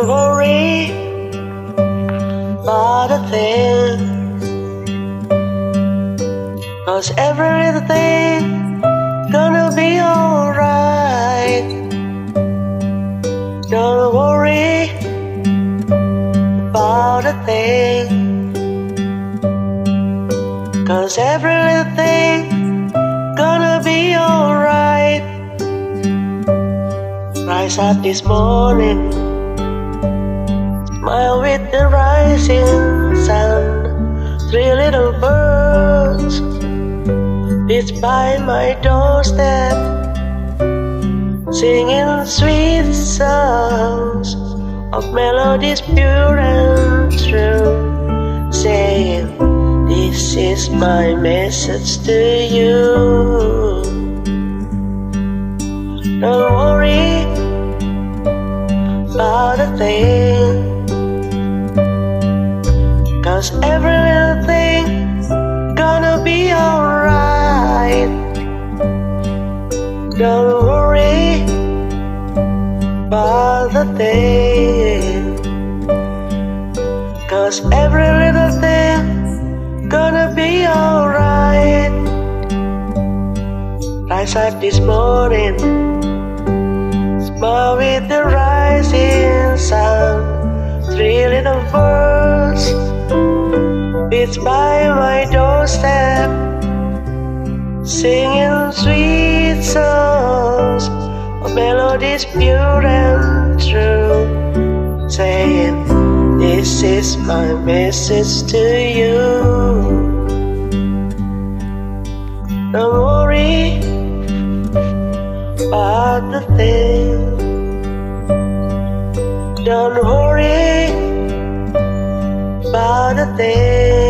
Don't worry about a thing, 'cause every little thing gonna be alright. Don't worry about a thing, 'cause every little thing gonna be alright. Rise up this morning, smile with the rising sun. Three little birds it's by my doorstep, singing sweet songs of melodies pure and true, saying, this is my message to you. Don't worry about a thing, 'cause every little thing gonna be alright. Don't worry about the thing, 'cause every little thing gonna be alright. Rise up this morning, smile with the rising sun. Three little birds it's by my doorstep, singing sweet songs of melodies pure and true, saying, this is my message to you. Don't worry about the thing, don't worry about the thing.